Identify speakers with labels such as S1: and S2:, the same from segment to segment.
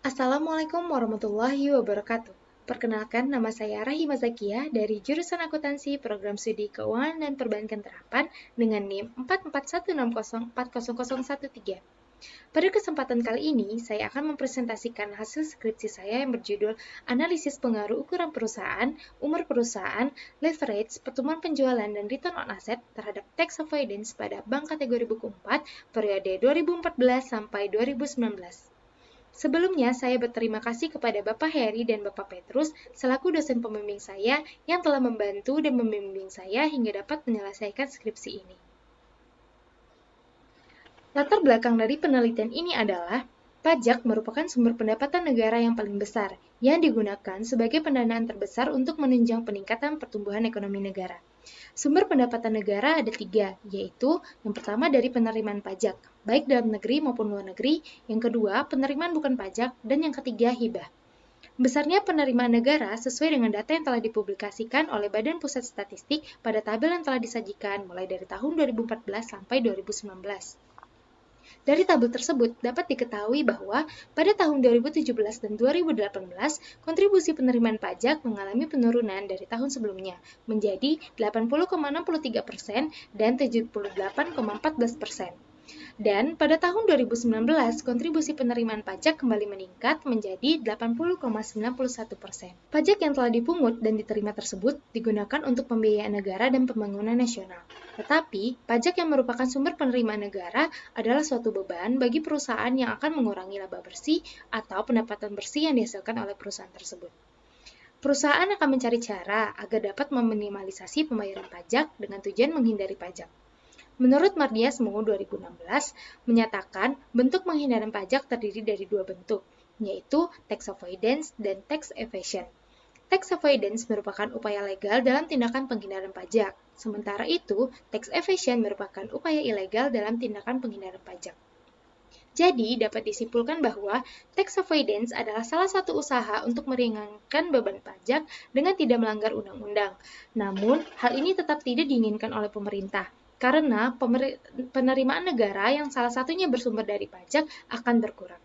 S1: Assalamualaikum warahmatullahi wabarakatuh. Perkenalkan, nama saya Rahima Zakia dari jurusan Akuntansi Program Studi Keuangan dan Perbankan Terapan dengan NIM 441604013. Pada kesempatan kali ini, saya akan mempresentasikan hasil skripsi saya yang berjudul Analisis Pengaruh Ukuran Perusahaan, Umur Perusahaan, Leverage, Pertumbuhan Penjualan, dan Return on Asset terhadap Tax Avoidance pada bank kategori buku 4 periode 2014 sampai 2019. Sebelumnya, saya berterima kasih kepada Bapak Heri dan Bapak Petrus selaku dosen pembimbing saya yang telah membantu dan membimbing saya hingga dapat menyelesaikan skripsi ini. Latar belakang dari penelitian ini adalah pajak merupakan sumber pendapatan negara yang paling besar yang digunakan sebagai pendanaan terbesar untuk menunjang peningkatan pertumbuhan ekonomi negara. Sumber pendapatan negara ada tiga, yaitu yang pertama dari penerimaan pajak, baik dalam negeri maupun luar negeri, yang kedua penerimaan bukan pajak, dan yang ketiga hibah. Besarnya penerimaan negara sesuai dengan data yang telah dipublikasikan oleh Badan Pusat Statistik pada tabel yang telah disajikan mulai dari tahun 2014 sampai 2019. Dari tabel tersebut dapat diketahui bahwa pada tahun 2017 dan 2018, kontribusi penerimaan pajak mengalami penurunan dari tahun sebelumnya menjadi 80,63% dan 78,14%. Dan pada tahun 2019, kontribusi penerimaan pajak kembali meningkat menjadi 80,91%. Pajak yang telah dipungut dan diterima tersebut digunakan untuk pembiayaan negara dan pembangunan nasional. Tetapi, pajak yang merupakan sumber penerimaan negara adalah suatu beban bagi perusahaan yang akan mengurangi laba bersih atau pendapatan bersih yang dihasilkan oleh perusahaan tersebut. Perusahaan akan mencari cara agar dapat meminimalisasi pembayaran pajak dengan tujuan menghindari pajak. Menurut Mardiasmo 2016, menyatakan bentuk penghindaran pajak terdiri dari dua bentuk, yaitu tax avoidance dan tax evasion. Tax avoidance merupakan upaya legal dalam tindakan penghindaran pajak, sementara itu tax evasion merupakan upaya ilegal dalam tindakan penghindaran pajak. Jadi, dapat disimpulkan bahwa tax avoidance adalah salah satu usaha untuk meringankan beban pajak dengan tidak melanggar undang-undang. Namun, hal ini tetap tidak diinginkan oleh pemerintah, karena penerimaan negara yang salah satunya bersumber dari pajak akan berkurang.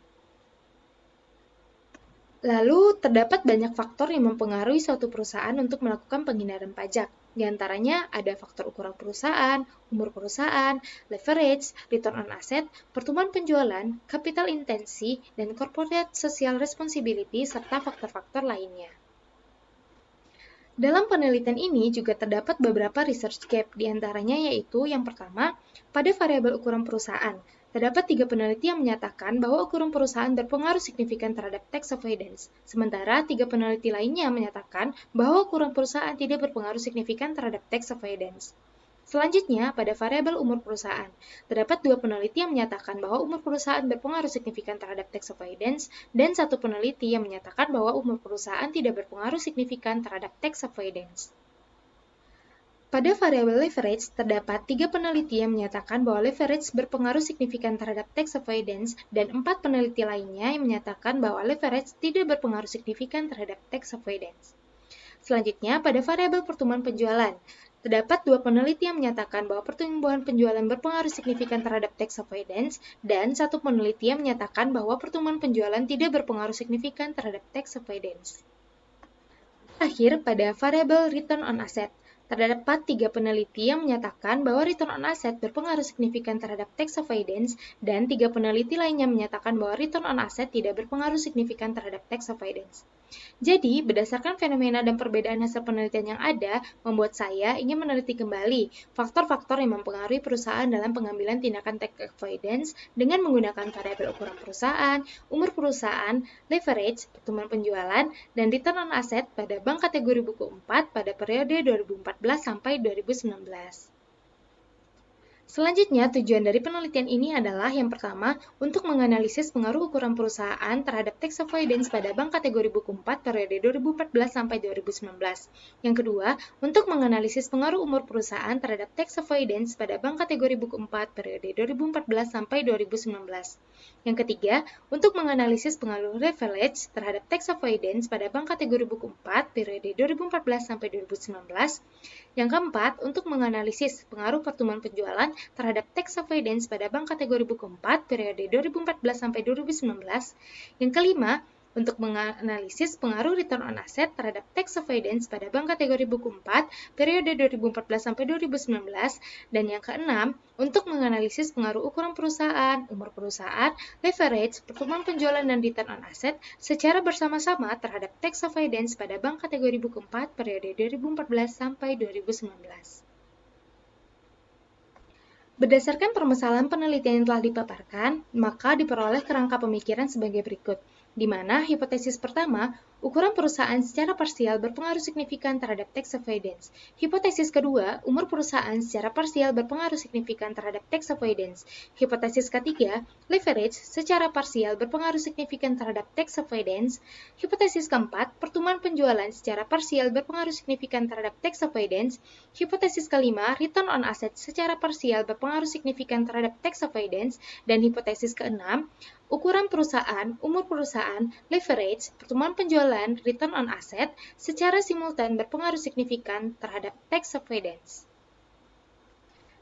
S1: Lalu, terdapat banyak faktor yang mempengaruhi suatu perusahaan untuk melakukan penghindaran pajak. Di antaranya ada faktor ukuran perusahaan, umur perusahaan, leverage, return on asset, pertumbuhan penjualan, capital intensi, dan corporate social responsibility, serta faktor-faktor lainnya. Dalam penelitian ini juga terdapat beberapa research gap, di antaranya yaitu yang pertama, pada variabel ukuran perusahaan. Terdapat 3 peneliti yang menyatakan bahwa ukuran perusahaan berpengaruh signifikan terhadap tax avoidance, sementara 3 peneliti lainnya menyatakan bahwa ukuran perusahaan tidak berpengaruh signifikan terhadap tax avoidance. Selanjutnya, pada variabel umur perusahaan, terdapat 2 peneliti yang menyatakan bahwa umur perusahaan berpengaruh signifikan terhadap tax avoidance, dan 1 peneliti yang menyatakan bahwa umur perusahaan tidak berpengaruh signifikan terhadap tax avoidance. Pada variabel leverage, terdapat 3 peneliti yang menyatakan bahwa leverage berpengaruh signifikan terhadap tax avoidance, dan 4 peneliti lainnya yang menyatakan bahwa leverage tidak berpengaruh signifikan terhadap tax avoidance. Selanjutnya, pada variabel pertumbuhan penjualan, terdapat 2 peneliti yang menyatakan bahwa pertumbuhan penjualan berpengaruh signifikan terhadap tax avoidance, dan 1 peneliti yang menyatakan bahwa pertumbuhan penjualan tidak berpengaruh signifikan terhadap tax avoidance. Terakhir, pada variabel return on asset, terdapat 3 peneliti yang menyatakan bahwa return on asset berpengaruh signifikan terhadap tax avoidance, dan 3 peneliti lainnya menyatakan bahwa return on asset tidak berpengaruh signifikan terhadap tax avoidance. Jadi, berdasarkan fenomena dan perbedaan hasil penelitian yang ada, membuat saya ingin meneliti kembali faktor-faktor yang mempengaruhi perusahaan dalam pengambilan tindakan tax avoidance dengan menggunakan variabel ukuran perusahaan, umur perusahaan, leverage, pertumbuhan penjualan, dan return on asset pada bank kategori buku 4 pada periode 2014 sampai 2019. Selanjutnya, tujuan dari penelitian ini adalah yang pertama, untuk menganalisis pengaruh ukuran perusahaan terhadap tax avoidance pada bank kategori buku 4 periode 2014 sampai 2019. Yang kedua, untuk menganalisis pengaruh umur perusahaan terhadap tax avoidance pada bank kategori buku 4 periode 2014 sampai 2019. Yang ketiga, untuk menganalisis pengaruh leverage terhadap tax avoidance pada bank kategori buku 4 periode 2014 sampai 2019. Yang keempat, untuk menganalisis pengaruh pertumbuhan penjualan terhadap tax avoidance pada bank kategori buku 4 periode 2014 sampai 2019. Yang kelima, untuk menganalisis pengaruh return on asset terhadap tax avoidance pada bank kategori buku 4 periode 2014 sampai 2019. Dan yang keenam, untuk menganalisis pengaruh ukuran perusahaan, umur perusahaan, leverage, pertumbuhan penjualan dan return on asset secara bersama-sama terhadap tax avoidance pada bank kategori buku 4 periode 2014 sampai 2019. Berdasarkan permasalahan penelitian yang telah dipaparkan, maka diperoleh kerangka pemikiran sebagai berikut, di mana hipotesis pertama, ukuran perusahaan secara parsial berpengaruh signifikan terhadap tax avoidance. Hipotesis kedua, umur perusahaan secara parsial berpengaruh signifikan terhadap tax avoidance. Hipotesis ketiga, leverage secara parsial berpengaruh signifikan terhadap tax avoidance. Hipotesis keempat, pertumbuhan penjualan secara parsial berpengaruh signifikan terhadap tax avoidance. Hipotesis kelima, return on asset secara parsial berpengaruh signifikan terhadap tax avoidance. Dan hipotesis keenam, ukuran perusahaan, umur perusahaan, leverage, pertumbuhan penjualan, return on asset secara simultan berpengaruh signifikan terhadap tax avoidance.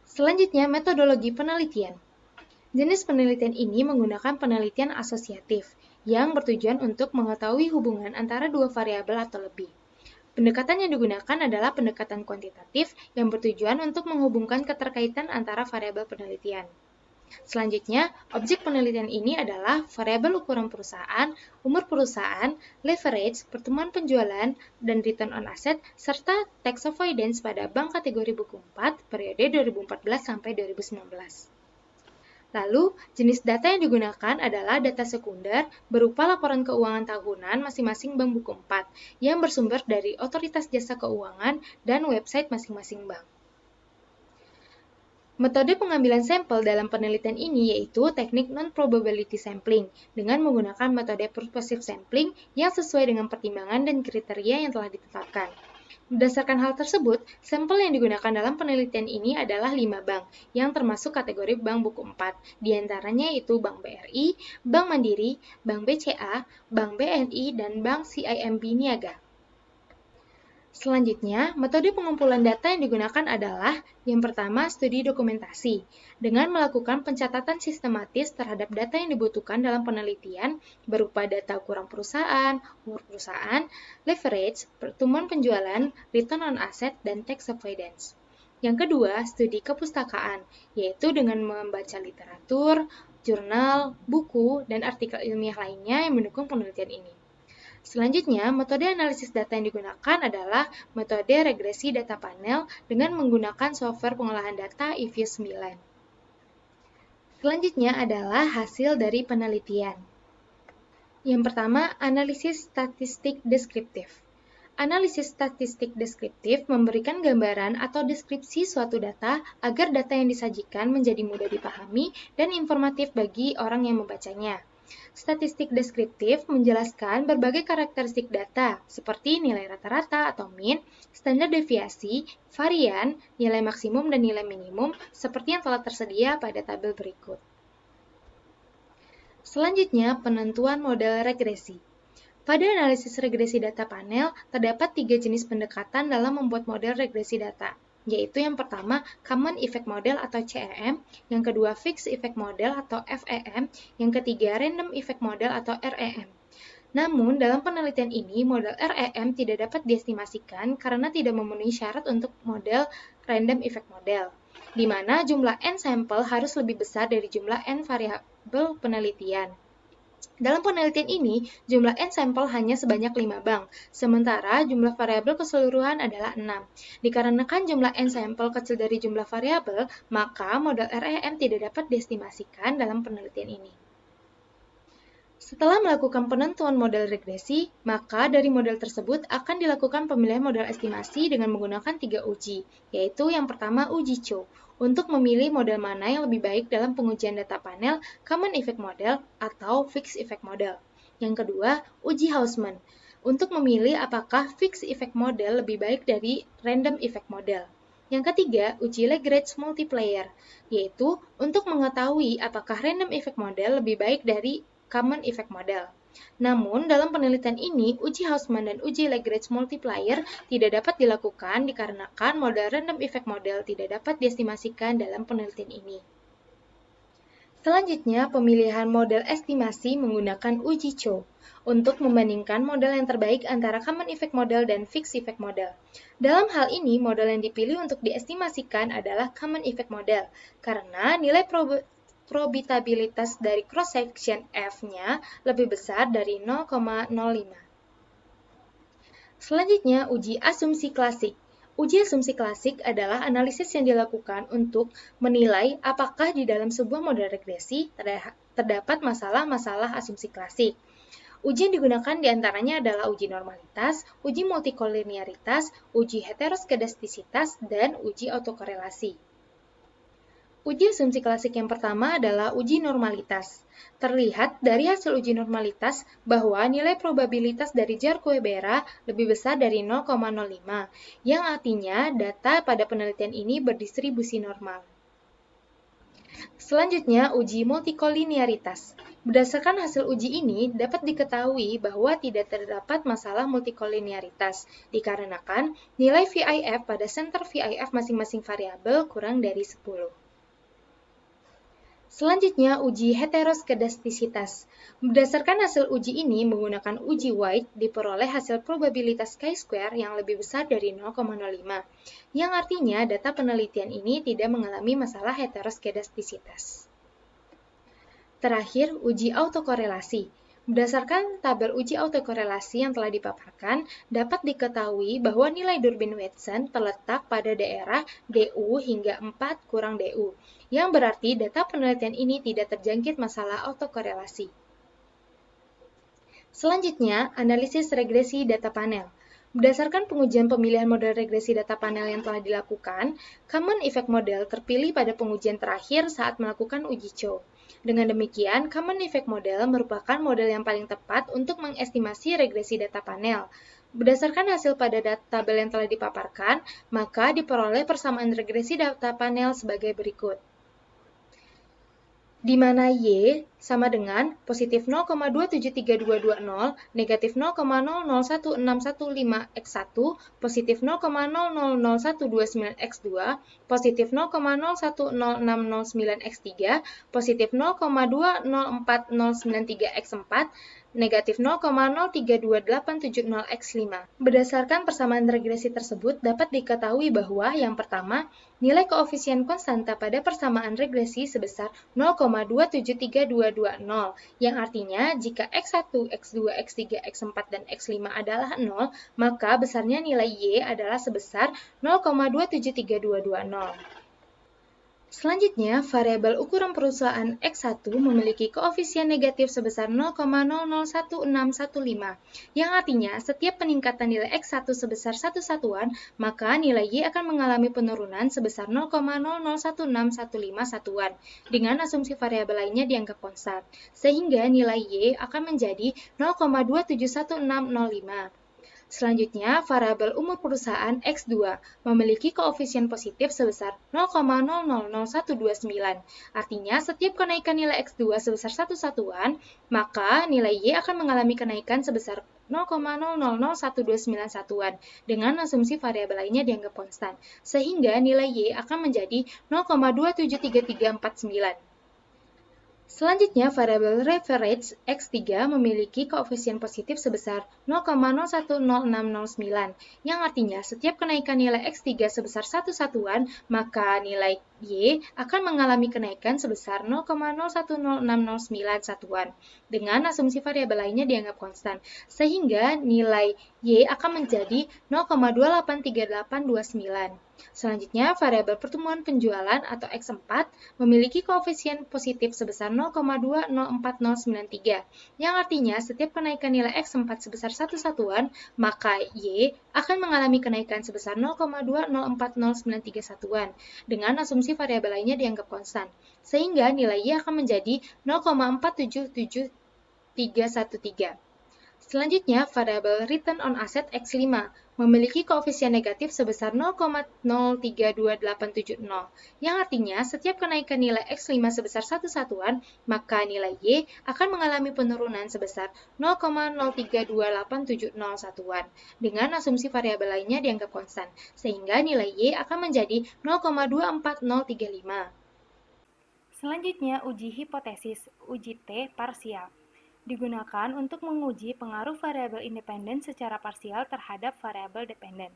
S1: Selanjutnya, metodologi penelitian. Jenis penelitian ini menggunakan penelitian asosiatif yang bertujuan untuk mengetahui hubungan antara dua variabel atau lebih. Pendekatan yang digunakan adalah pendekatan kuantitatif yang bertujuan untuk menghubungkan keterkaitan antara variabel penelitian. Selanjutnya, objek penelitian ini adalah variabel ukuran perusahaan, umur perusahaan, leverage, pertumbuhan penjualan, dan return on asset, serta tax avoidance pada bank kategori buku 4 periode 2014 sampai 2019. Lalu, jenis data yang digunakan adalah data sekunder berupa laporan keuangan tahunan masing-masing bank buku 4 yang bersumber dari otoritas jasa keuangan dan website masing-masing bank. Metode pengambilan sampel dalam penelitian ini yaitu teknik non-probability sampling dengan menggunakan metode purposive sampling yang sesuai dengan pertimbangan dan kriteria yang telah ditetapkan. Berdasarkan hal tersebut, sampel yang digunakan dalam penelitian ini adalah 5 bank yang termasuk kategori bank buku 4, diantaranya yaitu Bank BRI, Bank Mandiri, Bank BCA, Bank BNI, dan Bank CIMB Niaga. Selanjutnya, metode pengumpulan data yang digunakan adalah yang pertama, studi dokumentasi, dengan melakukan pencatatan sistematis terhadap data yang dibutuhkan dalam penelitian berupa data ukuran perusahaan, umur perusahaan, leverage, pertumbuhan penjualan, return on asset, dan tax avoidance. Yang kedua, studi kepustakaan, yaitu dengan membaca literatur, jurnal, buku, dan artikel ilmiah lainnya yang mendukung penelitian ini. Selanjutnya, metode analisis data yang digunakan adalah metode regresi data panel dengan menggunakan software pengolahan data EView 9. Selanjutnya adalah hasil dari penelitian. Yang pertama, analisis statistik deskriptif. Analisis statistik deskriptif memberikan gambaran atau deskripsi suatu data agar data yang disajikan menjadi mudah dipahami dan informatif bagi orang yang membacanya. Statistik deskriptif menjelaskan berbagai karakteristik data, seperti nilai rata-rata atau mean, standar deviasi, varian, nilai maksimum dan nilai minimum, seperti yang telah tersedia pada tabel berikut. Selanjutnya, penentuan model regresi. Pada analisis regresi data panel, terdapat 3 jenis pendekatan dalam membuat model regresi data, yaitu yang pertama Common Effect Model atau CEM, yang kedua Fixed Effect Model atau FEM, yang ketiga Random Effect Model atau REM. Namun, dalam penelitian ini, model REM tidak dapat diestimasikan karena tidak memenuhi syarat untuk model Random Effect Model, di mana jumlah N sampel harus lebih besar dari jumlah N variabel penelitian. Dalam penelitian ini, jumlah N sampel hanya sebanyak 5 bank, sementara jumlah variabel keseluruhan adalah 6. Dikarenakan jumlah N sampel kecil dari jumlah variabel, maka model REM tidak dapat diestimasikan dalam penelitian ini. Setelah melakukan penentuan model regresi, maka dari model tersebut akan dilakukan pemilihan model estimasi dengan menggunakan 3 uji, yaitu yang pertama uji Chow, untuk memilih model mana yang lebih baik dalam pengujian data panel, Common Effect Model, atau Fixed Effect Model. Yang kedua, uji Hausman, untuk memilih apakah Fixed Effect Model lebih baik dari Random Effect Model. Yang ketiga, uji Lagrange Multiplier, yaitu untuk mengetahui apakah Random Effect Model lebih baik dari Common Effect Model. Namun, dalam penelitian ini, uji Hausman dan uji Lagrange multiplier tidak dapat dilakukan dikarenakan model random effect model tidak dapat diestimasikan dalam penelitian ini. Selanjutnya, pemilihan model estimasi menggunakan uji Chow untuk membandingkan model yang terbaik antara common effect model dan fixed effect model. Dalam hal ini, model yang dipilih untuk diestimasikan adalah common effect model, karena nilai probabilitas dari cross-section F-nya lebih besar dari 0,05. Selanjutnya, uji asumsi klasik. Uji asumsi klasik adalah analisis yang dilakukan untuk menilai apakah di dalam sebuah model regresi terdapat masalah-masalah asumsi klasik. Uji yang digunakan diantaranya adalah uji normalitas, uji multikolinearitas, uji heteroskedastisitas, dan uji autokorelasi. Uji asumsi klasik yang pertama adalah uji normalitas. Terlihat dari hasil uji normalitas bahwa nilai probabilitas dari Jar-Coebera lebih besar dari 0,05, yang artinya data pada penelitian ini berdistribusi normal. Selanjutnya, uji multikolinearitas. Berdasarkan hasil uji ini, dapat diketahui bahwa tidak terdapat masalah multikolinearitas, dikarenakan nilai VIF pada center VIF masing-masing variabel kurang dari 10. Selanjutnya, uji heteroskedastisitas. Berdasarkan hasil uji ini menggunakan uji White, diperoleh hasil probabilitas chi-square yang lebih besar dari 0,05, yang artinya data penelitian ini tidak mengalami masalah heteroskedastisitas. Terakhir, uji autokorelasi. Berdasarkan tabel uji autokorelasi yang telah dipaparkan, dapat diketahui bahwa nilai Durbin-Watson terletak pada daerah DU hingga 4 kurang DU, yang berarti data penelitian ini tidak terjangkit masalah autokorelasi. Selanjutnya, analisis regresi data panel. Berdasarkan pengujian pemilihan model regresi data panel yang telah dilakukan, common effect model terpilih pada pengujian terakhir saat melakukan uji Chow. Dengan demikian, common effect model merupakan model yang paling tepat untuk mengestimasi regresi data panel. Berdasarkan hasil pada tabel yang telah dipaparkan, maka diperoleh persamaan regresi data panel sebagai berikut. Di mana Y sama dengan positif 0,273220, negatif 0,001615X1, positif 0,000129X2, positif 0,010609X3, positif 0,204093X4, negatif 0,032870X5. Berdasarkan persamaan regresi tersebut, dapat diketahui bahwa yang pertama, nilai koefisien konstanta pada persamaan regresi sebesar 0,273220, yang artinya jika X1, X2, X3, X4, dan X5 adalah 0, maka besarnya nilai Y adalah sebesar 0,273220. Selanjutnya, variabel ukuran perusahaan X1 memiliki koefisien negatif sebesar 0,001615, yang artinya setiap peningkatan nilai X1 sebesar 1 satuan, maka nilai Y akan mengalami penurunan sebesar 0,001615 satuan, dengan asumsi variabel lainnya dianggap konstan, sehingga nilai Y akan menjadi 0,2711605. Selanjutnya, variabel umur perusahaan X2 memiliki koefisien positif sebesar 0,000129. Artinya, setiap kenaikan nilai X2 sebesar 1 satuan, maka nilai Y akan mengalami kenaikan sebesar 0,000129 satuan, dengan asumsi variabel lainnya dianggap konstan, sehingga nilai Y akan menjadi 0,273349. Selanjutnya, variabel reference X3 memiliki koefisien positif sebesar 0,010609, yang artinya setiap kenaikan nilai X3 sebesar 1 satuan, maka nilai Y akan mengalami kenaikan sebesar 0,010609 satuan, dengan asumsi variabel lainnya dianggap konstan, sehingga nilai Y akan menjadi 0,28389. Selanjutnya, variabel pertumbuhan penjualan atau X4 memiliki koefisien positif sebesar 0,204093, yang artinya setiap kenaikan nilai X4 sebesar 1 satuan, maka Y akan mengalami kenaikan sebesar 0,204093 satuan, dengan asumsi variabel lainnya dianggap konstan, sehingga nilai Y akan menjadi 0,477313. Selanjutnya, variabel return on asset X5 memiliki koefisien negatif sebesar 0,032870, yang artinya setiap kenaikan nilai X5 sebesar satu satuan, maka nilai Y akan mengalami penurunan sebesar 0,032870 satuan, dengan asumsi variabel lainnya dianggap konstan, sehingga nilai Y akan menjadi 0,24035.
S2: Selanjutnya, uji hipotesis, uji T parsial. Digunakan untuk menguji pengaruh variabel independen secara parsial terhadap variabel dependen.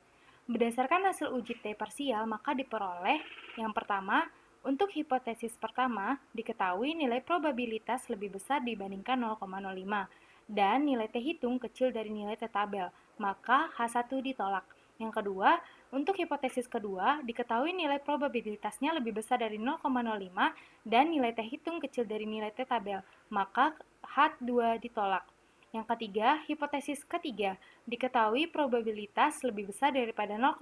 S2: Berdasarkan hasil uji T parsial, maka diperoleh yang pertama, untuk hipotesis pertama, diketahui nilai probabilitas lebih besar dibandingkan 0,05 dan nilai T hitung kecil dari nilai T tabel, maka H1 ditolak. Yang kedua, untuk hipotesis kedua, diketahui nilai probabilitasnya lebih besar dari 0,05 dan nilai T hitung kecil dari nilai T tabel, maka H2 ditolak. Yang ketiga, hipotesis ketiga, diketahui probabilitas lebih besar daripada 0,05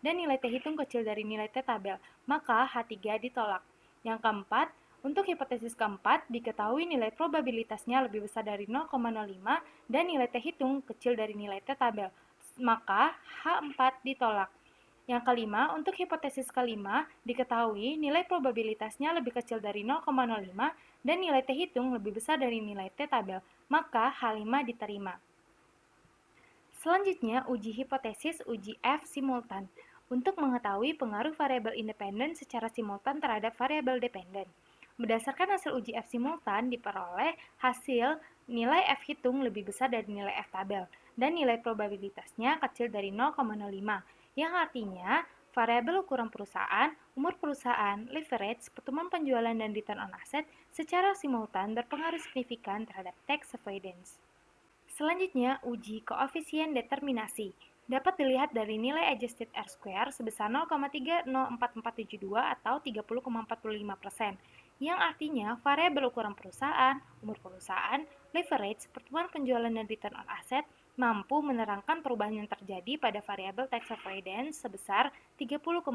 S2: dan nilai T hitung kecil dari nilai T tabel, maka H3 ditolak. Yang keempat, untuk hipotesis keempat, diketahui nilai probabilitasnya lebih besar dari 0,05 dan nilai T hitung kecil dari nilai T tabel, maka H4 ditolak. Yang kelima, untuk hipotesis kelima, diketahui nilai probabilitasnya lebih kecil dari 0,05 dan nilai T hitung lebih besar dari nilai T tabel, maka H5 diterima. Selanjutnya, uji hipotesis uji F simultan untuk mengetahui pengaruh variabel independen secara simultan terhadap variabel dependen. Berdasarkan hasil uji F simultan, diperoleh hasil nilai F hitung lebih besar dari nilai F tabel dan nilai probabilitasnya kecil dari 0,05, yang artinya variabel ukuran perusahaan, umur perusahaan, leverage, pertumbuhan penjualan dan return on asset secara simultan berpengaruh signifikan terhadap tax avoidance. Selanjutnya, uji koefisien determinasi. Dapat dilihat dari nilai adjusted R-square sebesar 0,304472 atau 30,45%, yang artinya variabel ukuran perusahaan, umur perusahaan, leverage, pertumbuhan penjualan dan return on asset mampu menerangkan perubahan yang terjadi pada variabel tax avoidance sebesar 30,45%.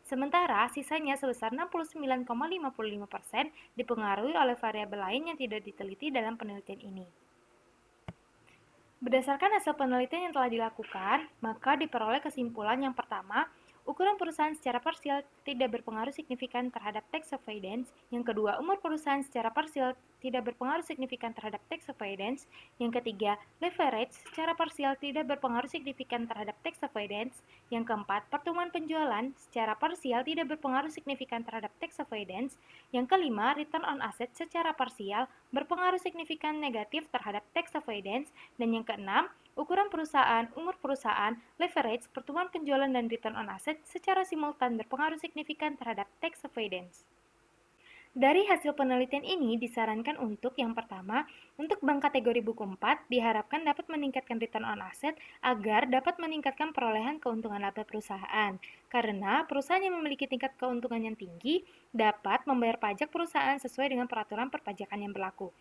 S2: Sementara sisanya sebesar 69,55% dipengaruhi oleh variabel lain yang tidak diteliti dalam penelitian ini. Berdasarkan hasil penelitian yang telah dilakukan, maka diperoleh kesimpulan yang pertama, ukuran perusahaan secara parsial tidak berpengaruh signifikan terhadap tax avoidance. Yang kedua, umur perusahaan secara parsial tidak berpengaruh signifikan terhadap tax avoidance. Yang ketiga, leverage secara parsial tidak berpengaruh signifikan terhadap tax avoidance. Yang keempat, pertumbuhan penjualan secara parsial tidak berpengaruh signifikan terhadap tax avoidance. Yang kelima, return on asset secara parsial berpengaruh signifikan negatif terhadap tax avoidance. Dan yang keenam, ukuran perusahaan, umur perusahaan, leverage, pertumbuhan penjualan dan return on asset secara simultan berpengaruh signifikan terhadap tax avoidance. Dari hasil penelitian ini disarankan untuk yang pertama, untuk bank kategori buku 4 diharapkan dapat meningkatkan return on asset agar dapat meningkatkan perolehan keuntungan laba perusahaan. Karena perusahaan yang memiliki tingkat keuntungan yang tinggi dapat membayar pajak perusahaan sesuai dengan peraturan perpajakan yang berlaku.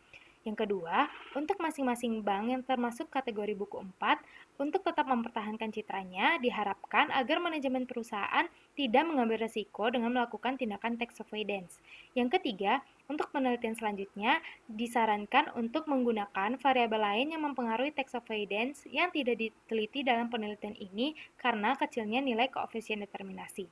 S2: Yang kedua, untuk masing-masing bank yang termasuk kategori buku 4, untuk tetap mempertahankan citranya, diharapkan agar manajemen perusahaan tidak mengambil resiko dengan melakukan tindakan tax avoidance. Yang ketiga, untuk penelitian selanjutnya, disarankan untuk menggunakan variabel lain yang mempengaruhi tax avoidance yang tidak diteliti dalam penelitian ini karena kecilnya nilai koefisien determinasi.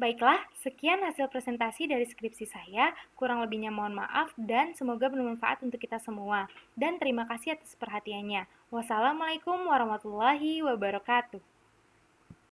S2: Baiklah, sekian hasil presentasi dari skripsi saya. Kurang lebihnya mohon maaf dan semoga bermanfaat untuk kita semua. Dan terima kasih atas perhatiannya. Wassalamualaikum warahmatullahi wabarakatuh.